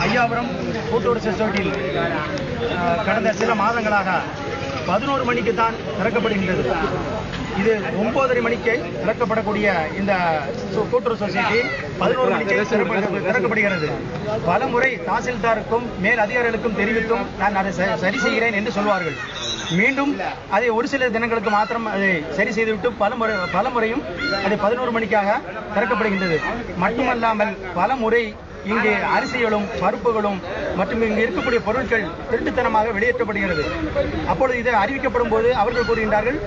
ஐயாபுரம் கூட்டுறவு சொசைட்டியில் கடந்த சில மாதங்களாக 11 மணிக்கு தான் திறக்கப்படுகின்றது. இது 9:30 மணிக்கு திறக்கப்படக்கூடிய இந்த கூட்டுறவு சொசைட்டி 11 மணிக்கு திறக்கப்படுகிறது. பல முறை தாசில்தாருக்கும் மேல் அதிகாரிகளுக்கும் தெரிவித்தும் நான் அதை சரி செய்கிறேன் என்று சொல்வார்கள். மீண்டும் அதை ஒரு சில தினங்களுக்கு மாத்திரம் அதை சரி செய்துவிட்டு பல முறையும் அது 11 மணிக்காக திறக்கப்படுகின்றது. மட்டுமல்லாமல் பல முறை இங்கு அரிசிகளும் பருப்புகளும் மற்றும் இங்கு இருக்கக்கூடிய பொருட்கள் திருட்டுத்தனமாக வெளியேற்றப்படுகிறது. அப்பொழுது இது அறிவிக்கப்படும் போது அவர்கள் கூறுகின்றார்கள்,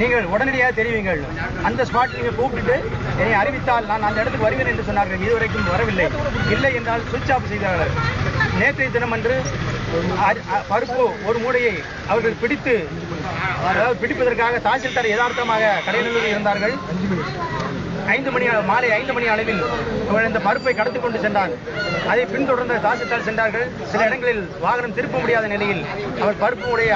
நீங்கள் உடனடியாக தெரிவிங்கள், அந்த ஸ்பாட் நீங்கள் கூப்பிட்டு என்னை அறிவித்தால் நான் அந்த இடத்துக்கு வருவேன் என்று சொன்னார்கள். இதுவரைக்கும் வரவில்லை. இல்லை என்றால் சுவிட்ச் ஆஃப் செய்தார்கள். நேற்றைய தினம் அன்று பருப்பு ஒரு மூடையை அவர்கள் பிடிப்பதற்காக தாசில்தார் யதார்த்தமாக கடைநிலையில் இருந்தார்கள். மாலை 5 மணி அளவில் இந்த பருப்பை கடத்தி கொண்டு சென்றார். அதை பின்தொடர்ந்த தாசில்தார் சென்றார்கள். சில இடங்களில் வாகனம் திருப்ப முடியாத நிலையில் அவர் பருப்பு முடையை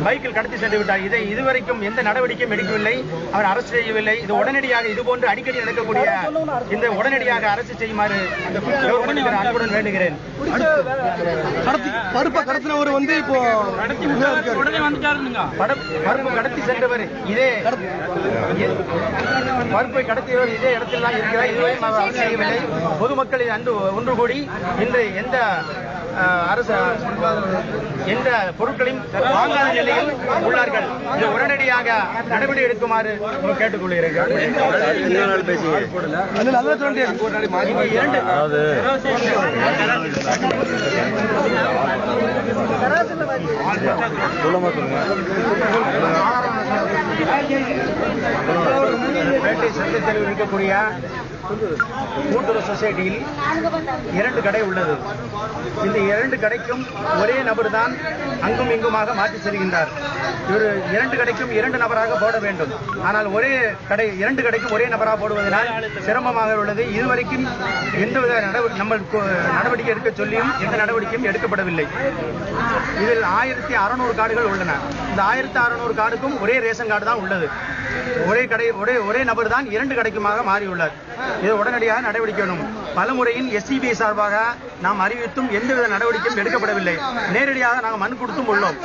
பைக்கில் கடத்தி சென்று விட்டார். இதை இதுவரைக்கும் எந்த நடவடிக்கையும் எடுக்கவில்லை. அவர் அரசு செய்யவில்லை. இது உடனடியாக இதுபோன்று அடிக்கடி நடக்கக்கூடிய இந்த உடனடியாக அரசு செய்யுமாறு அன்புடன் வேண்டுகிறேன். பருப்பை கடத்தினவர் இப்போ பருப்பு கடத்தி சென்றவர் பருப்பை கடத்தியவர் இதே இடத்தில் தான் இருக்கிறார். இதுவரையும் அவர் செய்யவில்லை. பொதுமக்கள் அன்று ஒன்று கூடி இன்று எந்த பொருட்களையும் வாங்காத நிலையில் உள்ளார்கள். இது உடனடியாக நடவடிக்கை எடுக்குமாறு கேட்டுக்கொள்கிறேன். சந்தையில் இருக்கக்கூடிய கூட்டுறவு சொசைட்டியில் 2 கடை உள்ளது. இந்த 2 கடைக்கும் ஒரே நபர் தான் அங்கும் இங்குமாக மாற்றி செல்கின்றார். இவர் 2 கடைக்கும் 2 நபராக போட வேண்டும். ஆனால் 2 கடைக்கும் ஒரே நபராக போடுவதனால் சிரமமாக உள்ளது. இதுவரைக்கும் எந்தவித நடவடிக்கை எடுக்க சொல்லியும் எந்த நடவடிக்கையும் எடுக்கப்படவில்லை. இதில் 1600 கார்டுகள் உள்ளன. இந்த 1600 கார்டுக்கும் ஒரே ரேஷன் கார்டு தான் உள்ளது. ஒரே நபர் தான் 2 கடைக்குமாக மாறியுள்ளார். இது உடனடியாக நடவடிக்கை வேணும். பல முறையின் SCBI சார்பாக நாம் அறிவித்தும் எந்தவித நடவடிக்கையும் எடுக்கப்படவில்லை. நேரடியாக நாங்கள் மனு கொடுத்தும் உள்ளோம்.